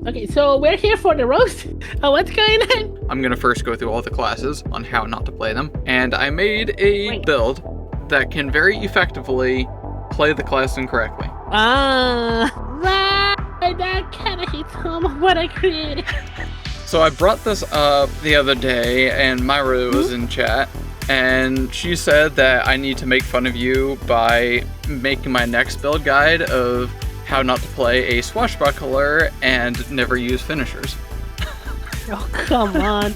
Okay, so we're here for the roast. What's going on? I'm gonna first go through all the classes on how not to play them, and I made a Wait. build that can very effectively play the class incorrectly. Right. That kind of hits home of what I created. So I brought this up the other day, and Myra was in chat, and she said that I need to make fun of you by making my next build guide of how not to play a Swashbuckler and never use finishers. Oh, come on.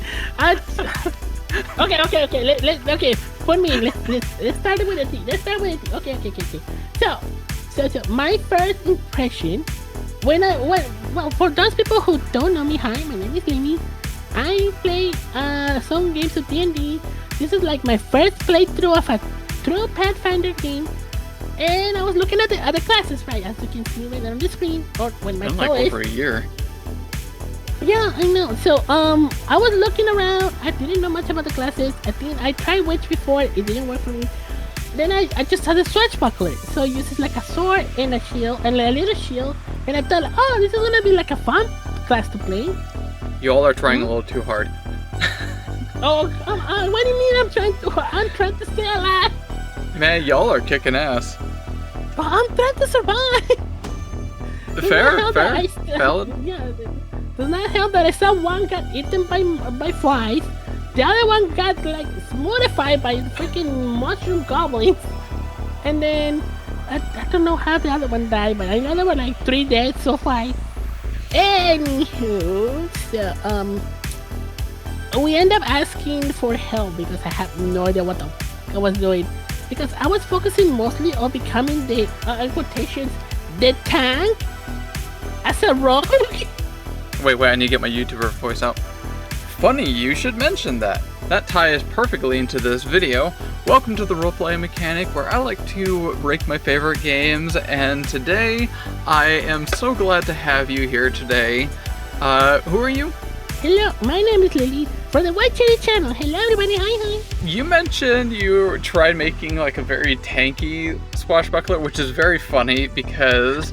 Okay. Okay. For me, let's start with a T. Okay. So my first impression, well, for those people who don't know me, hi, my name is Lemmy. I play some games of D&D. This is like my first playthrough of a true Pathfinder game. And I was looking at the other classes, right, as you can see right on the screen, or when my Like over a year. Yeah, I know. So, I was looking around. I didn't know much about the classes. I tried Witch before. It didn't work for me. Then I just had a Swashbuckler. So it uses like a sword and a shield, and a little shield. And I thought, oh, this is gonna be like a fun class to play. You all are trying a little too hard. Oh, come on. What do you mean I'm trying to stay alive? Man, y'all are kicking ass. But I'm trying to survive. Fair, valid. Yeah, does not help that I saw one got eaten by flies, the other one got like mortified by freaking mushroom goblins, and then I don't know how the other one died, but I know there were like 3 dead so far. Anywho, so we end up asking for help because I had no idea what the fuck I was doing, because I was focusing mostly on becoming the in quotations the tank as a rogue. Wait, I need to get my YouTuber voice out. Funny, you should mention that. That ties perfectly into this video. Welcome to the Roleplay Mechanic, where I like to rank my favorite games, and today I am so glad to have you here today. Who are you? Hello, my name is Lily from the White Cherry channel. Hello everybody, hi. You mentioned you tried making like a very tanky Swashbuckler, which is very funny because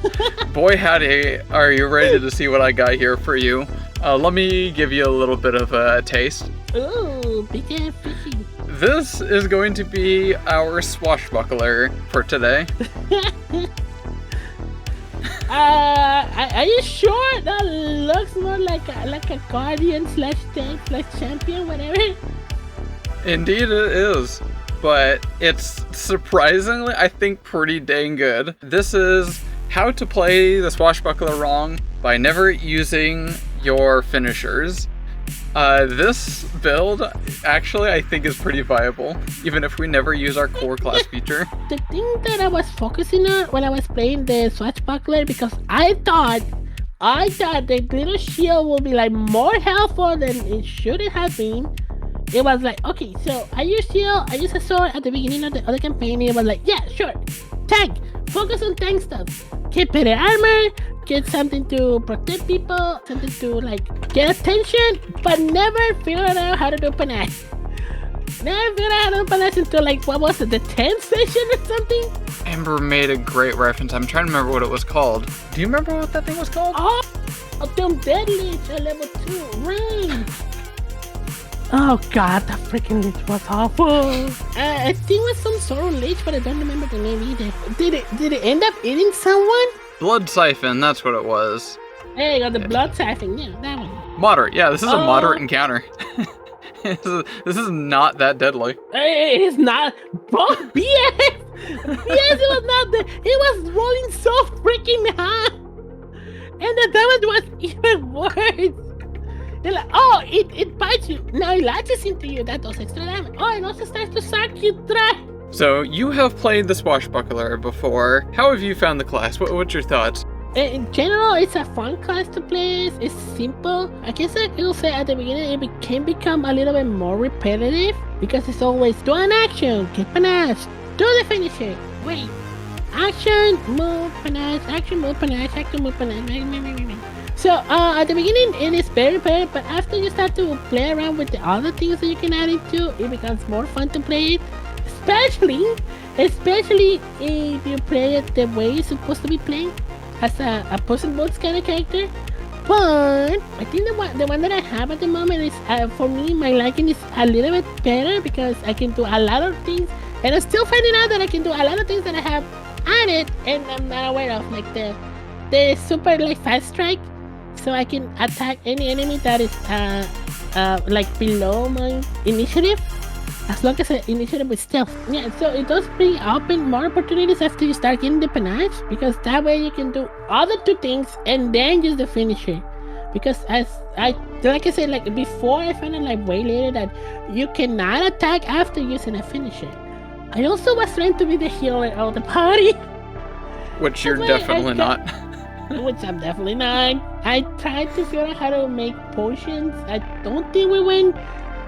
boy howdy, are you ready to see what I got here for you. Let me give you a little bit of a taste. Ooh, big ass fishy. This is going to be our Swashbuckler for today. Are you sure that looks more like a guardian / tank / champion, whatever? Indeed it is, but it's surprisingly, I think, pretty dang good. This is how to play the Swashbuckler wrong by never using your finishers. This build, actually, I think is pretty viable, even if we never use our core class feature. The thing that I was focusing on when I was playing the Swashbuckler, because I thought the little shield would be like more helpful than it should have been. It was like, okay, so I use shield, I use a sword at the beginning of the other campaign. It was like, yeah, sure, tank, focus on tank stuff, get better armor, get something to protect people, something to like get attention, but never figured out how to do panache. Never figured out how to do panache until like, what was it, the 10th session or something? Amber made a great reference. I'm trying to remember what it was called. Do you remember what that thing was called? Oh, them dead lich at level 2, right? Oh god, that freaking lich was awful. I think it was some sort of lich, but I don't remember the name either. Did it end up eating someone? Blood Siphon, that's what it was. There you go, the blood siphon, yeah, that one. Moderate, yeah, this is a moderate encounter. This is not that deadly. It is not. Bro, BS! Yes, it was not. It was rolling so freaking high. And the damage was even worse. They're like, oh, it bites you. Now it latches into you. That does extra damage. Oh, it also starts to suck you dry. So, you have played the Swashbuckler before. How have you found the class? What's your thoughts? In general, it's a fun class to play. It's simple. I guess I could say at the beginning it can become a little bit more repetitive because it's always do an action, get panache, do the finisher, wait, action, move, panache, action, move, panache, action, move, panache. So at the beginning it is very repetitive, but after you start to play around with the other things that you can add into, it becomes more fun to play it. Especially if you play it the way it's supposed to be played. As a puss in boots kind of character, But I think the one that I have at the moment is for me my liking is a little bit better because I can do a lot of things, and I'm still finding out that I can do a lot of things that I have added and I'm not aware of, like the super like fast strike, so I can attack any enemy that is like below my initiative, as long as the initiative is stealth. Yeah, so it does bring open more opportunities after you start getting the panache, because that way you can do other two things and then use the finisher. Because as I said, like before, I found out like way later that you cannot attack after using a finisher. I also was trying to be the healer of the party. Which you're definitely not. Which I'm definitely not. I tried to figure out how to make potions. I don't think we went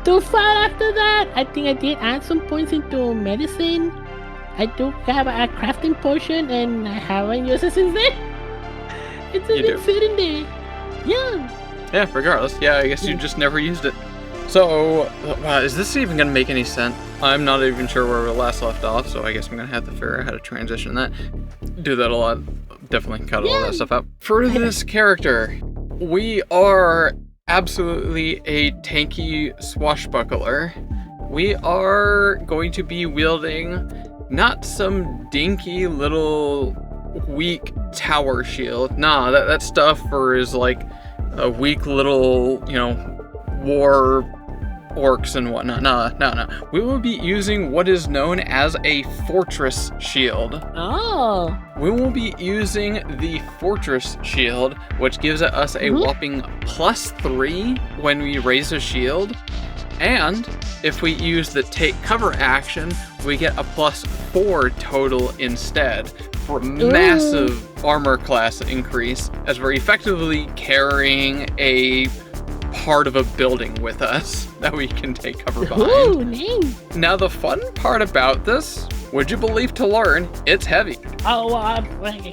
too far after that. I think I did add some points into medicine. I do have a crafting potion and I haven't used it since then. It's just been sitting there. Yeah. Yeah, regardless. Yeah, I guess you just never used it. So, wow, is this even going to make any sense? I'm not even sure where we last left off, so I guess I'm going to have to figure out how to transition that. Do that a lot. Definitely cut all that stuff out. For this character, we are absolutely a tanky swashbuckler. We are going to be wielding not some dinky little weak tower shield. Nah, that stuff is like a weak little, war orcs and whatnot. No. We will be using what is known as a fortress shield. Oh. We will be using the fortress shield, which gives us a whopping +3 when we raise a shield. And if we use the take cover action, we get a +4 total instead for massive armor class increase, as we're effectively carrying a part of a building with us that we can take cover behind. Ooh, nice. Now the fun part about this, would you believe to learn, it's heavy. Oh, I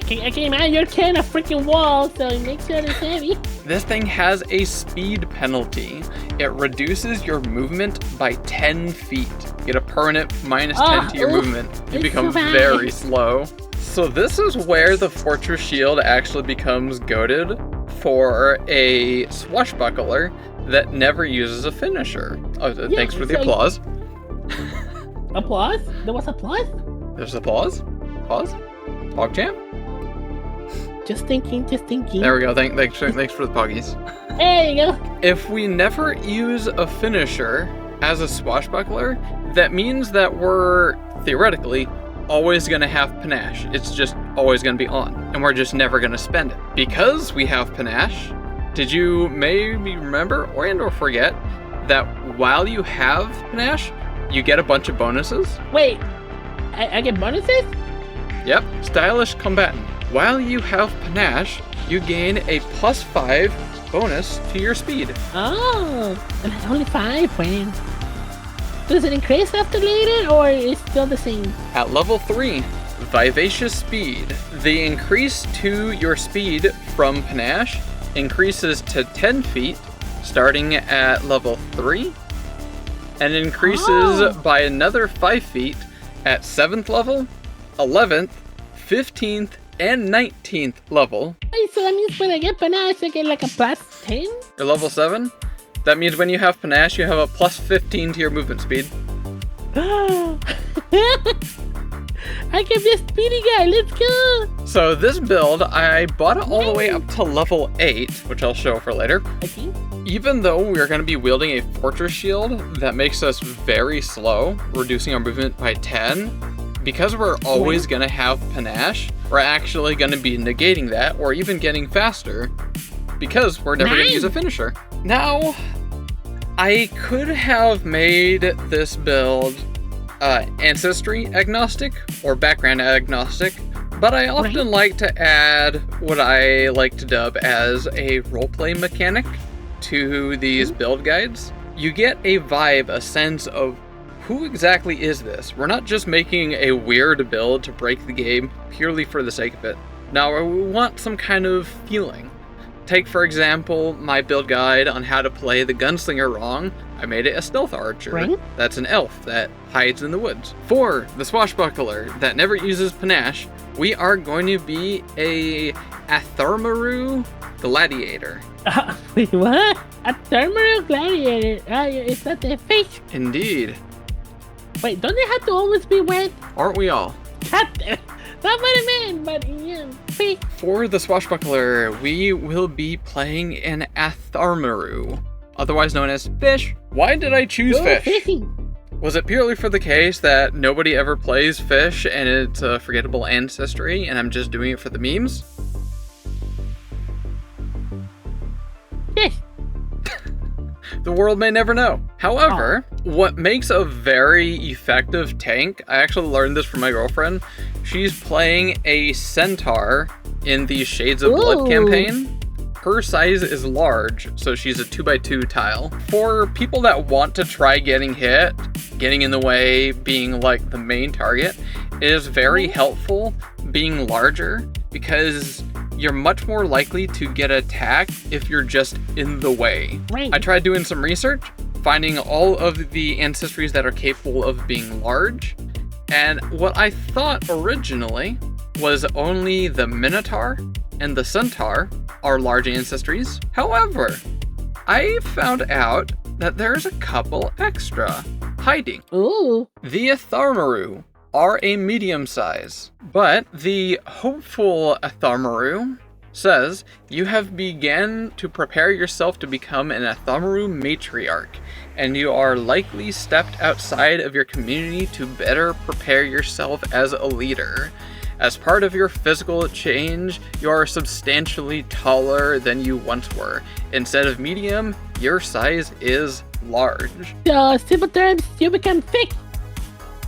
came out, you're carrying a freaking wall, so make sure it's heavy. This thing has a speed penalty. It reduces your movement by 10 feet. You get a permanent -10 to your movement. You become very slow. So this is where the fortress shield actually becomes goated for a swashbuckler that never uses a finisher. Oh, thanks for the applause. Applause? There was applause? There's applause? Pause? PogChamp? Just thinking. There we go. Thanks for the poggies. There you go. If we never use a finisher as a swashbuckler, that means that we're, theoretically, always going to have panache. It's just always going to be on, and we're just never going to spend it. Because we have panache, did you maybe remember or forget that while you have panache, you get a bunch of bonuses? Wait, I get bonuses? Yep, stylish combatant. While you have panache, you gain a +5 bonus to your speed. Oh, only 5, man. Does it increase after later, or is it still the same? At level 3, Vivacious Speed. The increase to your speed from panache increases to 10 feet, starting at level 3, and increases by another 5 feet at 7th level, 11th, 15th, and 19th level. So that means when I get panache, I get like a +10? You're level 7? That means when you have panache, you have a +15 to your movement speed. I can be a speedy guy, let's go! So this build, I bought it all the way up to level 8, which I'll show for later. Okay. Even though we're going to be wielding a fortress shield that makes us very slow, reducing our movement by 10, because we're always going to have panache, we're actually going to be negating that, or even getting faster, because we're never going to use a finisher. Now, I could have made this build ancestry agnostic or background agnostic, but I often like to add what I like to dub as a roleplay mechanic to these build guides. You get a vibe, a sense of who exactly is this? We're not just making a weird build to break the game purely for the sake of it. Now, we want some kind of feeling. Take, for example, my build guide on how to play the gunslinger wrong. I made it a stealth archer. That's an elf that hides in the woods. For the swashbuckler that never uses panache, we are going to be a Atharmaru gladiator. Wait, what? A thermal gladiator? Is that the fish? Indeed. Wait, don't they have to always be wet? Aren't we all? God damn it. That's what I meant, but yeah, fish. For the Swashbuckler, we will be playing an Atharmaru, otherwise known as fish. Why did I choose Go fish? fishing. Was it purely for the case that nobody ever plays fish and it's a forgettable ancestry and I'm just doing it for the memes? Yes. The world may never know. However, what makes a very effective tank, I actually learned this from my girlfriend. She's playing a centaur in the Shades of Blood campaign. Her size is large, so she's a 2x2 tile. For people that want to try getting hit, getting in the way, being like the main target, it is very helpful being larger because you're much more likely to get attacked if you're just in the way. Right. I tried doing some research, finding all of the ancestries that are capable of being large, and what I thought originally was only the Minotaur and the Centaur are large ancestries. However, I found out that there's a couple extra hiding. Ooh. The Atharmaru are a medium size, but the hopeful Atharmaru says you have begun to prepare yourself to become an Atharmaru matriarch, and you are likely stepped outside of your community to better prepare yourself as a leader. As part of your physical change, you are substantially taller than you once were. Instead of medium, your size is large. So, simple terms, you become thick.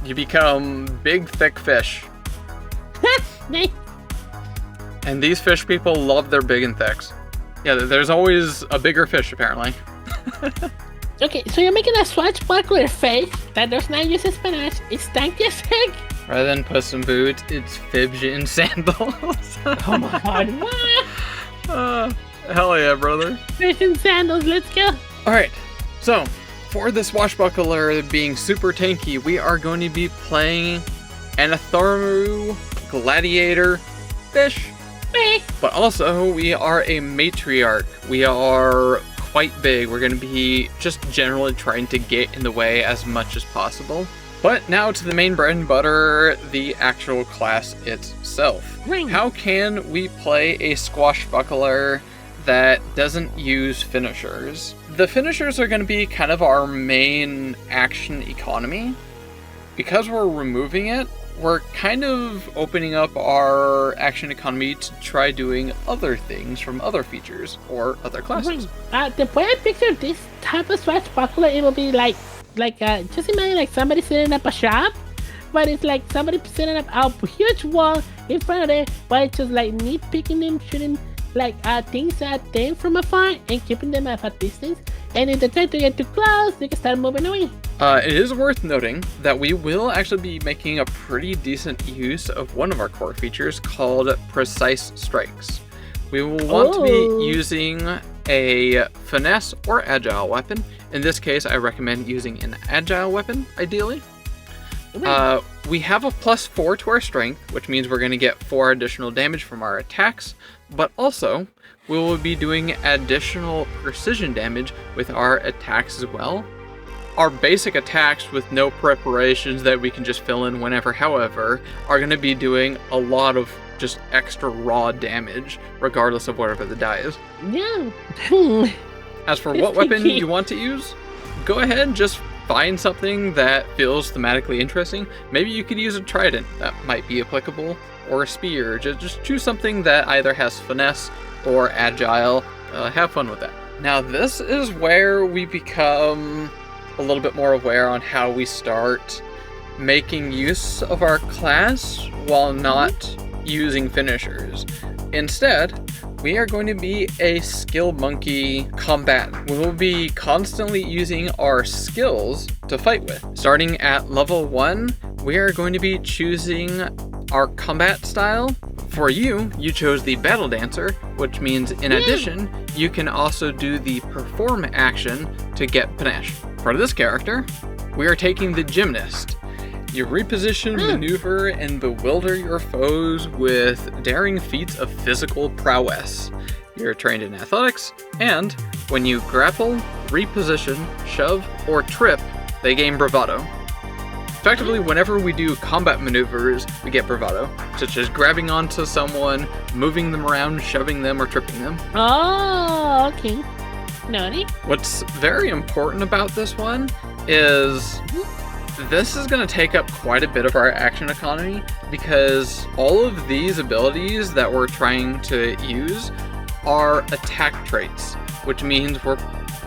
You become big, thick fish. Nice. And these fish people love their big and thicks. Yeah, there's always a bigger fish, apparently. Okay, so you're making a swashbuckler face that does not use spinach. It's tankific. Rather than Puss in Boots, it's Fibs sandals. Oh my god, what? Hell yeah, brother. Fish and sandals, let's go. Alright, so for the Swashbuckler being super tanky, we are going to be playing an Atharmaru gladiator fish. But also, we are a matriarch. We are quite big. We're going to be just generally trying to get in the way as much as possible. But now to the main bread and butter, the actual class itself. Ring. How can we play a Swashbuckler that doesn't use finishers? The finishers are going to be kind of our main action economy. Because we're removing it, we're kind of opening up our action economy to try doing other things from other features or other classes. The way I picture this type of swashbuckler, it will be like just imagine like somebody setting up a shop, but it's like somebody setting up a huge wall in front of it, but it's just like nitpicking them, shooting like things at them from afar and keeping them at a distance. And if they try to get too close, they can start moving away. It is worth noting that we will actually be making a pretty decent use of one of our core features called Precise Strikes. We will want to be using a finesse or agile weapon. In this case, I recommend using an agile weapon, ideally. We have a +4 to our strength, which means we're going to get 4 additional damage from our attacks, but also we will be doing additional precision damage with our attacks as well. Our basic attacks with no preparations that we can just fill in whenever, however, are going to be doing a lot of just extra raw damage, regardless of whatever the die is. Yeah. As for what weapon you want to use, go ahead and just find something that feels thematically interesting. Maybe you could use a trident that might be applicable, or a spear. Just choose something that either has finesse or agile. Have fun with that. Now this is where we become a little bit more aware on how we start making use of our class while not using finishers. Instead, we are going to be a skill monkey combatant. We will be constantly using our skills to fight with. Starting at level 1, we are going to be choosing our combat style. For you chose the Battle Dancer, which means in addition, you can also do the Perform action to get panache. For this character, we are taking the Gymnast. You reposition, maneuver, and bewilder your foes with daring feats of physical prowess. you're trained in athletics, and when you grapple, reposition, shove, or trip, they gain bravado. Effectively, whenever we do combat maneuvers, we get bravado, such as grabbing onto someone, moving them around, shoving them, or tripping them. Oh, okay. Naughty. What's very important about this one is this is going to take up quite a bit of our action economy, because all of these abilities that we're trying to use are attack traits, which means we're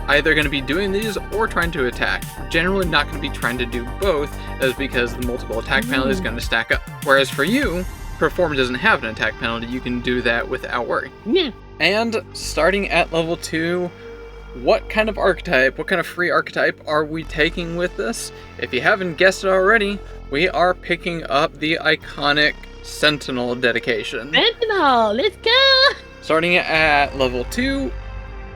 either going to be doing these or trying to attack. We're generally not going to be trying to do both, as because the multiple attack penalty is going to stack up. Whereas for you, Perform doesn't have an attack penalty. You can do that without worry. Yeah. And starting at level 2, what kind of archetype, what kind of free archetype are we taking with this? If you haven't guessed it already, we are picking up the iconic Sentinel dedication. Sentinel, let's go! Starting at level 2,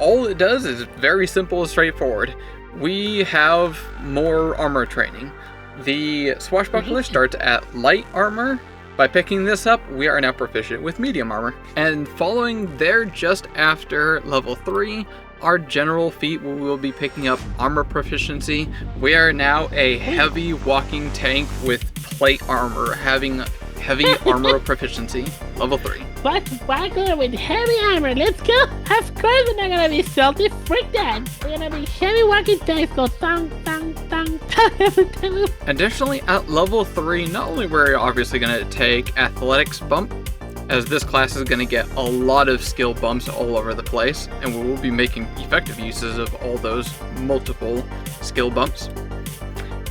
all it does is very simple and straightforward. We have more armor training. The Swashbuckler starts at light armor. By picking this up, we are now proficient with medium armor. And following there just after level 3, our general feat, we will be picking up armor proficiency. We are now a heavy walking tank with plate armor, having heavy armor proficiency, level 3. Swashbuckler with heavy armor, let's go! Of course we're not gonna be salty, freak that! We're gonna be heavy walking tanks, go thong, thong, thong, thong. Additionally, at level 3, not only we're obviously gonna take athletics bump, as this class is gonna get a lot of skill bumps all over the place, and we will be making effective uses of all those multiple skill bumps.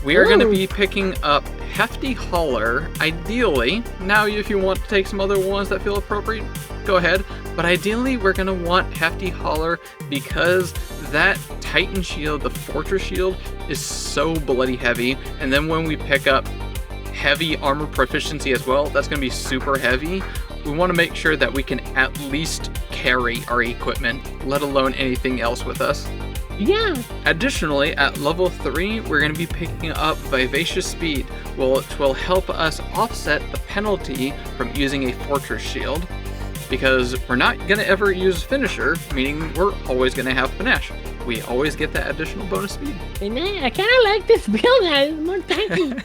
We are going to be picking up Hefty Hauler, ideally. Now, if you want to take some other ones that feel appropriate, go ahead. But ideally, we're going to want Hefty Hauler because that Titan shield, the Fortress shield, is so bloody heavy. And then when we pick up heavy armor proficiency as well, that's going to be super heavy. We want to make sure that we can at least carry our equipment, let alone anything else with us. Yeah. Additionally, at level 3, we're going to be picking up Vivacious Speed, which will help us offset the penalty from using a Fortress Shield, because we're not going to ever use Finisher, meaning we're always going to have Panache. We always get that additional bonus speed. And I kind of like this build now, it's more tanky.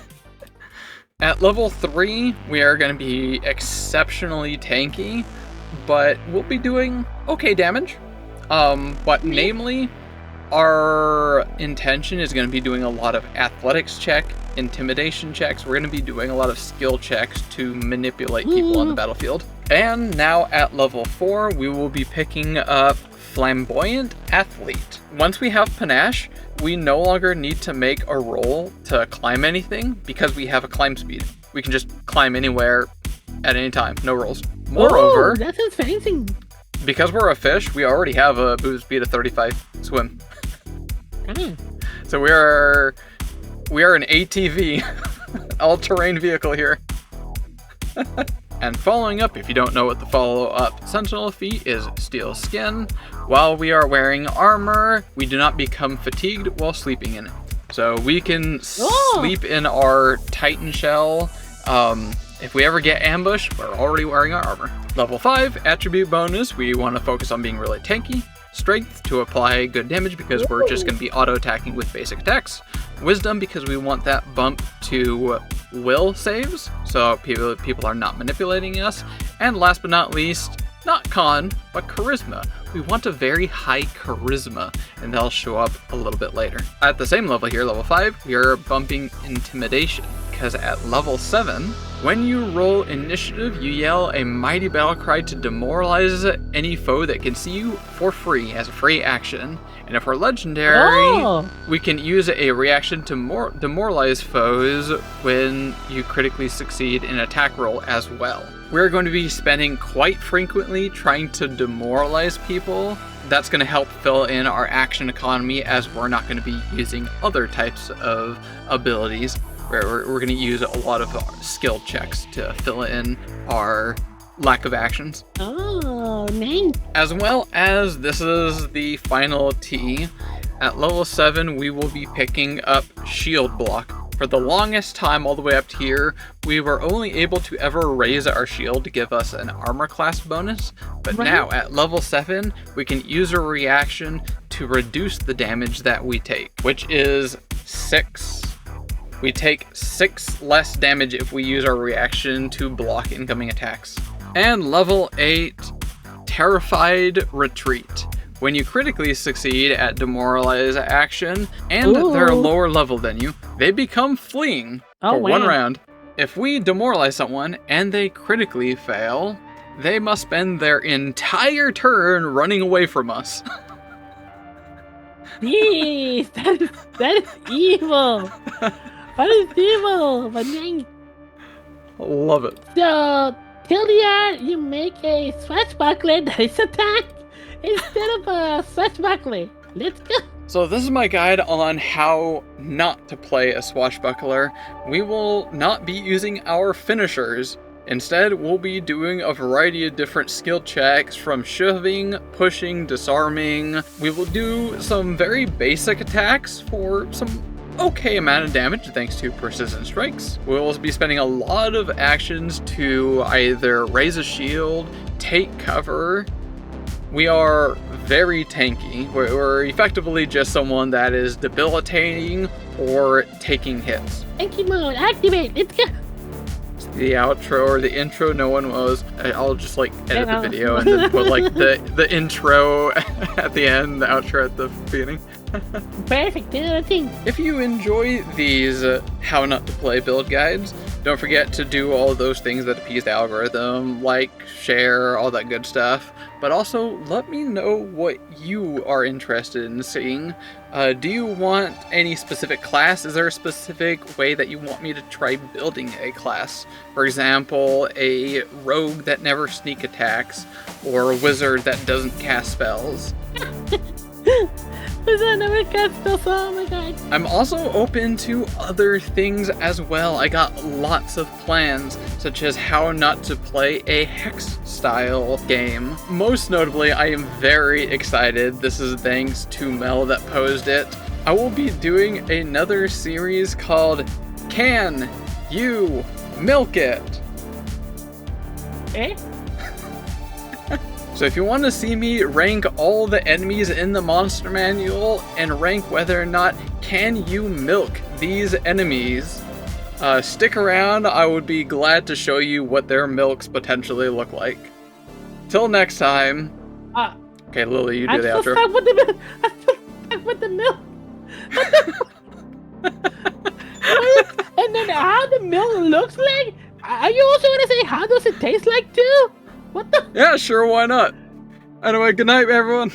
At level 3, we are going to be exceptionally tanky, but we'll be doing okay damage. But namely, our intention is going to be doing a lot of athletics check, intimidation checks. We're going to be doing a lot of skill checks to manipulate people on the battlefield. And now at level 4, we will be picking up Flamboyant Athlete. Once we have Panache, we no longer need to make a roll to climb anything because we have a climb speed. We can just climb anywhere at any time, no rolls. Moreover, that sounds fancy. Because we're a fish, we already have a move speed of 35 swim. So we are an ATV, all-terrain vehicle here. And following up, if you don't know what the follow-up Sentinel feat is, Steel Skin. While we are wearing armor, we do not become fatigued while sleeping in it. So we can sleep in our Titan shell. If we ever get ambushed, we're already wearing our armor. Level 5, attribute bonus, we want to focus on being really tanky. Strength to apply good damage because we're just going to be auto-attacking with basic attacks. Wisdom because we want that bump to will saves, so people are not manipulating us. And last but not least, not con, but charisma. We want a very high charisma, and that'll show up a little bit later. At the same level here, level 5, we are bumping intimidation, because at level 7, when you roll initiative, you yell a mighty battle cry to demoralize any foe that can see you for free as a free action. And if we're legendary, we can use a reaction to demoralize foes when you critically succeed in an attack roll as well. We're going to be spending quite frequently trying to demoralize people. That's going to help fill in our action economy as we're not going to be using other types of abilities. We're going to use a lot of skill checks to fill in our lack of actions. Oh, nice. As well as this is the final T. At level 7, we will be picking up Shield Block. For the longest time all the way up to here, we were only able to ever raise our shield to give us an armor class bonus, but now at level 7, we can use a reaction to reduce the damage that we take, which is 6. We take 6 less damage if we use our reaction to block incoming attacks. And level 8, Terrified Retreat. When you critically succeed at demoralize action, and they're lower level than you, they become fleeing for 1 round. If we demoralize someone and they critically fail, they must spend their entire turn running away from us. Jeez, that is evil. That is evil. But dang. Love it. So, Tilliard, you make a Swashbuckler that is attack instead of a Swashbuckler. Let's go. So this is my guide on how not to play a Swashbuckler. We will not be using our finishers. Instead, we'll be doing a variety of different skill checks, from shoving, pushing, disarming. We will do some very basic attacks for some okay amount of damage thanks to persistent strikes. We'll be spending a lot of actions to either raise a shield, take cover. We are very tanky. We're effectively just someone that is debilitating or taking hits. Tanky mode, activate. Let's go. The outro or the intro, no one knows. I'll just like edit the video and then put like the intro at the end, the outro at the beginning. Perfect, thing. If you enjoy these how not to play build guides, don't forget to do all of those things that appease the algorithm, like, share, all that good stuff. But also, let me know what you are interested in seeing. Do you want any specific class? Is there a specific way that you want me to try building a class? For example, a rogue that never sneak attacks, or a wizard that doesn't cast spells. Wizard never cast spells, oh my god. I'm also open to other things as well. I got lots of plans, such as how not to play a hex-style game. Most notably, I am very excited. This is thanks to Mel that posed it. I will be doing another series called Can You Milk It? Eh? So if you want to see me rank all the enemies in the monster manual and rank whether or not can you milk these enemies, stick around. I would be glad to show you what their milks potentially look like. Till next time. Okay, Lily, you do the outro. I'm so stuck with the milk. And then how the milk looks like? Are you also gonna say how does it taste like too? What the? Yeah, sure, why not? Anyway, good night, everyone.